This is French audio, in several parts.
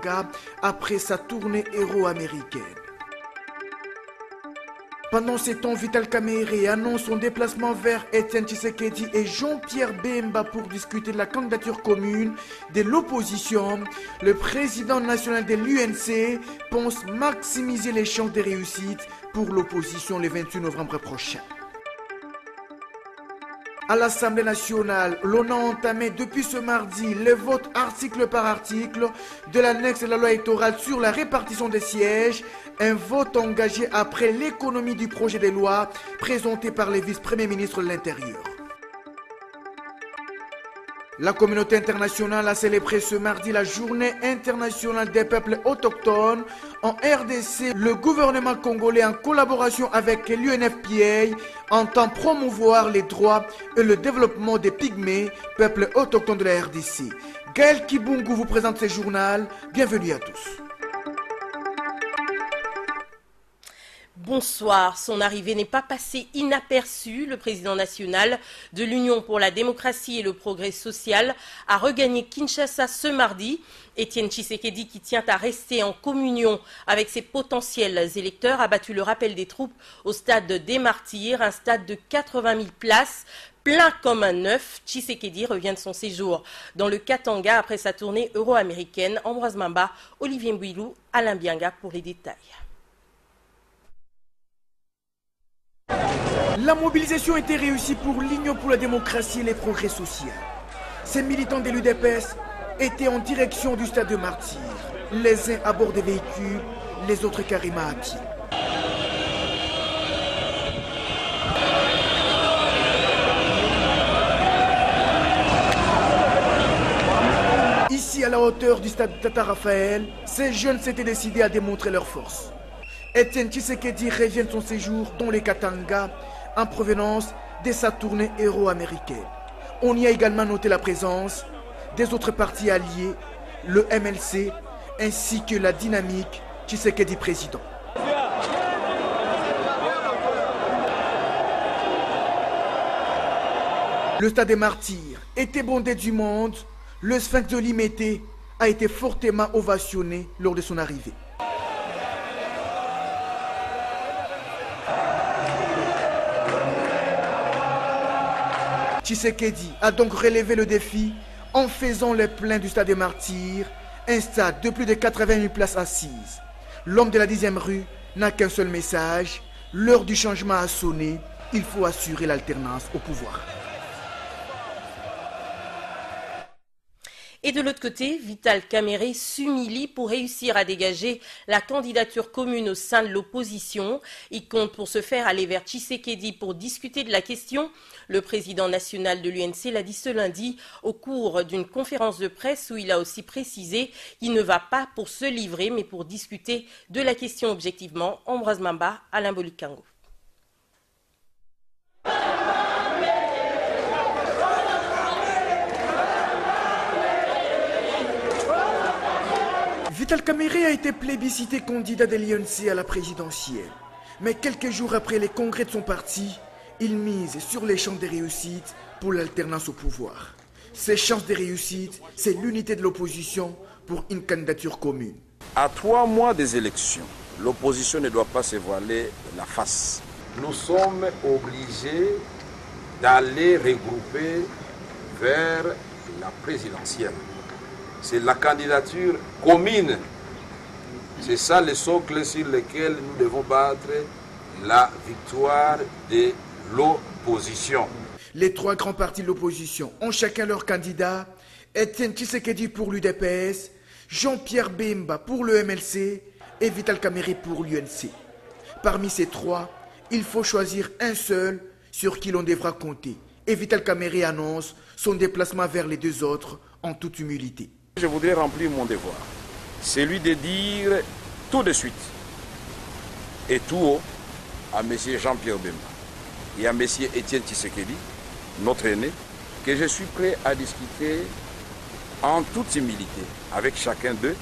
Katanga après sa tournée euro-américaine. Pendant ces temps, Vital Kamerhe annonce son déplacement vers Etienne Tshisekedi et Jean-Pierre Bemba pour discuter de la candidature commune de l'opposition. Le président national de l'UNC pense maximiser les chances de réussite pour l'opposition le 28 novembre prochain. À l'Assemblée nationale, l'on a entamé depuis ce mardi le vote article par article de l'annexe de la loi électorale sur la répartition des sièges, un vote engagé après l'économie du projet de loi présenté par les vice-premiers ministres de l'Intérieur. La communauté internationale a célébré ce mardi la journée internationale des peuples autochtones. En RDC, le gouvernement congolais, en collaboration avec l'UNFPA, entend promouvoir les droits et le développement des pygmées, peuples autochtones de la RDC. Gaël Kibungu vous présente ce journal. Bienvenue à tous. Bonsoir. Son arrivée n'est pas passée inaperçue. Le président national de l'Union pour la démocratie et le progrès social a regagné Kinshasa ce mardi. Etienne Tshisekedi, qui tient à rester en communion avec ses potentiels électeurs, a battu le rappel des troupes au stade des Martyrs, un stade de 80 000 places. Plein comme un œuf, Tshisekedi revient de son séjour dans le Katanga après sa tournée euro-américaine. Ambroise Mamba, Olivier Mbouilou, Alain Bianga pour les détails. La mobilisation était réussie pour l'Union pour la démocratie et les progrès sociaux. Ces militants de l'UDPS étaient en direction du stade de Martyrs. Les uns à bord des véhicules, les autres carrément à pied. Ici, à la hauteur du stade Tata Raphaël, ces jeunes s'étaient décidés à démontrer leur force. Etienne Tshisekedi revient de son séjour dans les Katanga en provenance de sa tournée euro-américaine. On y a également noté la présence des autres partis alliés, le MLC, ainsi que la dynamique Tshisekedi président. Le stade des Martyrs était bondé du monde. Le sphinx de Limété a été fortement ovationné lors de son arrivée. Tshisekedi a donc relevé le défi en faisant le plein du stade des Martyrs, un stade de plus de 80 000 places assises. L'homme de la 10e rue n'a qu'un seul message: l'heure du changement a sonné, il faut assurer l'alternance au pouvoir. Et de l'autre côté, Vital Kamerhe s'humilie pour réussir à dégager la candidature commune au sein de l'opposition. Il compte pour ce faire aller vers Tshisekedi pour discuter de la question. Le président national de l'UNC l'a dit ce lundi au cours d'une conférence de presse où il a aussi précisé qu'il ne va pas pour se livrer mais pour discuter de la question objectivement. Ambroise Mamba, Alain Bolikango. Vital Kamerhe a été plébiscité candidat de l'UNC à la présidentielle. Mais quelques jours après les congrès de son parti, il mise sur les chances de réussite pour l'alternance au pouvoir. Ces chances de réussite, c'est l'unité de l'opposition pour une candidature commune. À 3 mois des élections, l'opposition ne doit pas se voiler la face. Nous sommes obligés d'aller regrouper vers la présidentielle. C'est la candidature commune. C'est ça le socle sur lequel nous devons battre la victoire de l'opposition. Les 3 grands partis de l'opposition ont chacun leur candidat. Etienne Tshisekedi pour l'UDPS, Jean-Pierre Bemba pour le MLC et Vital Kamerhe pour l'UNC. Parmi ces 3, il faut choisir un seul sur qui l'on devra compter. Et Vital Kamerhe annonce son déplacement vers les 2 autres en toute humilité. Je voudrais remplir mon devoir, celui de dire tout de suite et tout haut à M. Jean-Pierre Bemba et à M. Etienne Tshisekedi, notre aîné, que je suis prêt à discuter en toute humilité avec chacun d'eux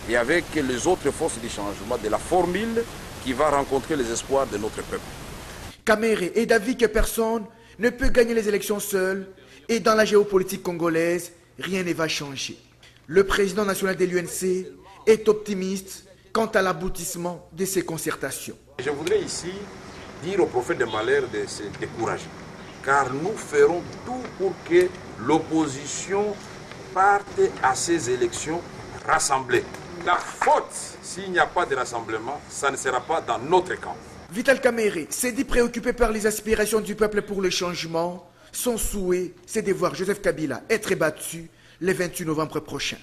et avec les autres forces du changement de la formule qui va rencontrer les espoirs de notre peuple. Kamerhe est d'avis que personne ne peut gagner les élections seul et dans la géopolitique congolaise, rien ne va changer. Le président national de l'UNC est optimiste quant à l'aboutissement de ces concertations. Je voudrais ici dire au prophète de malheur de se décourager, car nous ferons tout pour que l'opposition parte à ces élections rassemblée. La faute, s'il n'y a pas de rassemblement, ça ne sera pas dans notre camp. Vital Kamerhe s'est dit préoccupé par les aspirations du peuple pour le changement. Son souhait, c'est de voir Joseph Kabila être battu le 28 novembre prochain.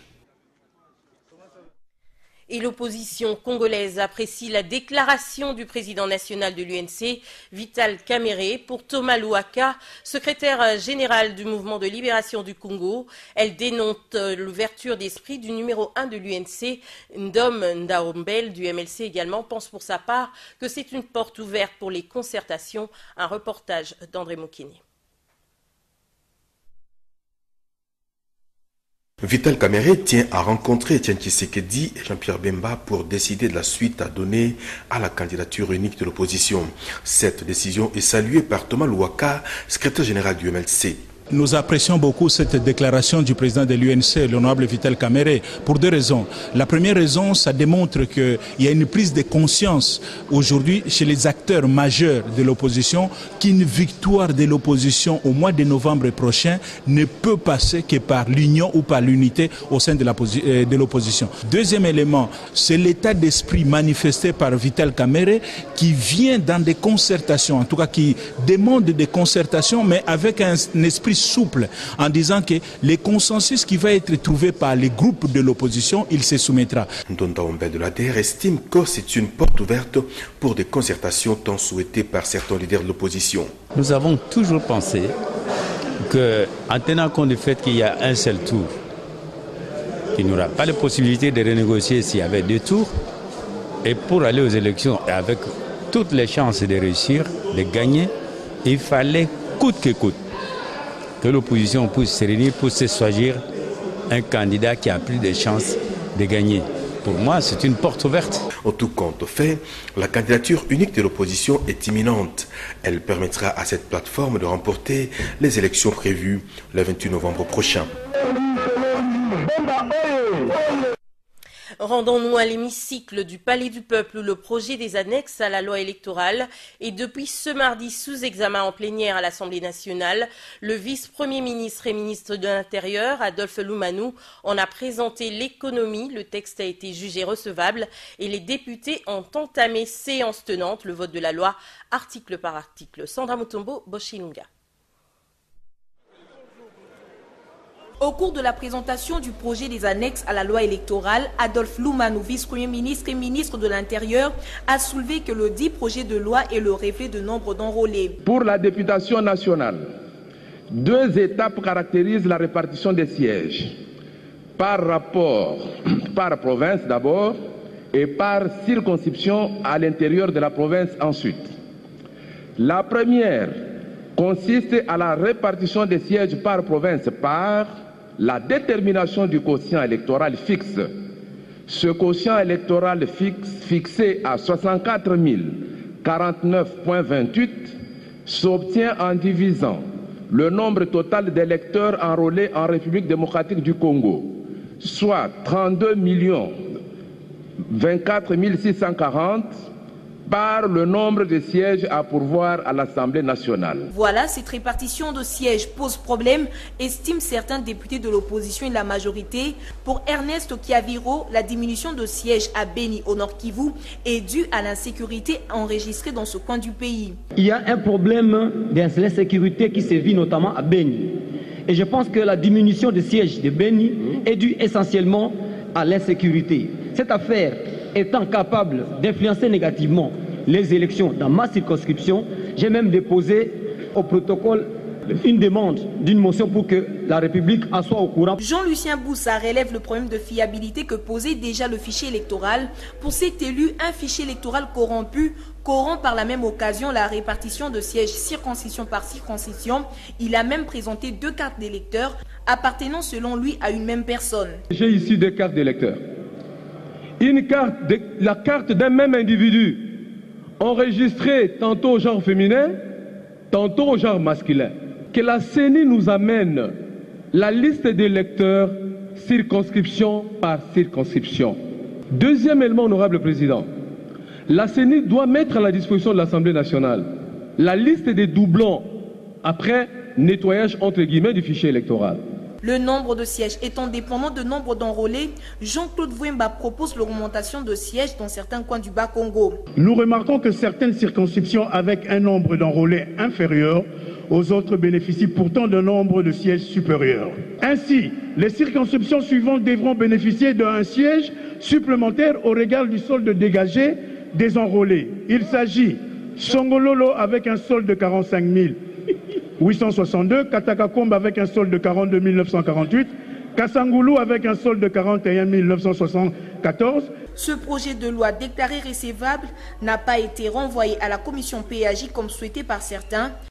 Et l'opposition congolaise apprécie la déclaration du président national de l'UNC, Vital Kamerhe, pour Thomas Louaka, secrétaire général du mouvement de libération du Congo. Elle dénonce l'ouverture d'esprit du numéro 1 de l'UNC, Ndom Ndaombel, du MLC également, pense pour sa part que c'est une porte ouverte pour les concertations. Un reportage d'André Mokini. Vital Kamerhe tient à rencontrer Etienne Tshisekedi et Jean-Pierre Bemba pour décider de la suite à donner à la candidature unique de l'opposition. Cette décision est saluée par Thomas Louaka, secrétaire général du MLC. Nous apprécions beaucoup cette déclaration du président de l'UNC, l'honorable Vital Kamerhe, pour deux raisons. La première raison, ça démontre qu'il y a une prise de conscience aujourd'hui chez les acteurs majeurs de l'opposition qu'une victoire de l'opposition au mois de novembre prochain ne peut passer que par l'union ou par l'unité au sein de l'opposition. Deuxième élément, c'est l'état d'esprit manifesté par Vital Kamerhe qui vient dans des concertations, en tout cas qui demande des concertations, mais avec un esprit souple, en disant que les consensus qui va être trouvé par les groupes de l'opposition, il se soumettra. Ndom Ndaombel de l'ADR estime que c'est une porte ouverte pour des concertations tant souhaitées par certains leaders de l'opposition. Nous avons toujours pensé qu'en tenant compte du fait qu'il y a un seul tour, qu'il n'y aura pas la possibilité de renégocier s'il y avait deux tours, et pour aller aux élections avec toutes les chances de réussir, de gagner, il fallait coûte que coûte que l'opposition puisse se réunir pour se choisir un candidat qui a plus de chances de gagner. Pour moi, c'est une porte ouverte. En tout compte fait, la candidature unique de l'opposition est imminente. Elle permettra à cette plateforme de remporter les élections prévues le 28 novembre prochain. Rendons-nous à l'hémicycle du Palais du Peuple où le projet des annexes à la loi électorale est depuis ce mardi sous examen en plénière à l'Assemblée nationale. Le vice-premier ministre et ministre de l'Intérieur, Adolphe Loumanou, en a présenté l'économie. Le texte a été jugé recevable et les députés ont entamé séance tenante le vote de la loi article par article. Sandra Mutombo, Boshilunga. Au cours de la présentation du projet des annexes à la loi électorale, Adolphe Loumanou, vice-premier ministre et ministre de l'Intérieur, a soulevé que le dit projet de loi est le reflet de nombre d'enrôlés. Pour la députation nationale, deux étapes caractérisent la répartition des sièges. Par province d'abord et par circonscription à l'intérieur de la province ensuite. La première consiste à la répartition des sièges par province par la détermination du quotient électoral fixe. Ce quotient électoral fixé à 64 049,28 s'obtient en divisant le nombre total d'électeurs enrôlés en République démocratique du Congo, soit 32 024 640, par le nombre de sièges à pourvoir à l'Assemblée nationale. Voilà, cette répartition de sièges pose problème, estiment certains députés de l'opposition et de la majorité. Pour Ernest Kiaviro, la diminution de sièges à Beni, au Nord Kivu, est due à l'insécurité enregistrée dans ce coin du pays. Il y a un problème d'insécurité qui se vit notamment à Beni. Et je pense que la diminution de sièges de Beni est due essentiellement à l'insécurité. Cette affaire étant capable d'influencer négativement les élections dans ma circonscription, j'ai même déposé au protocole une demande d'une motion pour que la République en soit au courant. Jean-Lucien Boussa relève le problème de fiabilité que posait déjà le fichier électoral. Pour cet élu, un fichier électoral corrompu corrompt par la même occasion la répartition de sièges circonscription par circonscription. Il a même présenté deux cartes d'électeurs appartenant selon lui à une même personne. J'ai ici deux cartes d'électeurs. La carte d'un même individu, enregistrée tantôt au genre féminin, tantôt au genre masculin. Que la CENI nous amène la liste d'électeurs circonscription par circonscription. Deuxième élément, honorable président, la CENI doit mettre à la disposition de l'Assemblée nationale la liste des doublons après nettoyage entre guillemets du fichier électoral. Le nombre de sièges étant dépendant du nombre d'enrôlés, Jean-Claude Vouemba propose l'augmentation de sièges dans certains coins du Bas-Congo. Nous remarquons que certaines circonscriptions avec un nombre d'enrôlés inférieur aux autres bénéficient pourtant d'un nombre de sièges supérieur. Ainsi, les circonscriptions suivantes devront bénéficier d'un siège supplémentaire au regard du solde dégagé des enrôlés. Il s'agit Songololo avec un solde de 45 862, Katakakombe avec un solde de 42 948, Kassangoulou avec un solde de 41 974. Ce projet de loi déclaré recevable n'a pas été renvoyé à la commission PAJ comme souhaité par certains.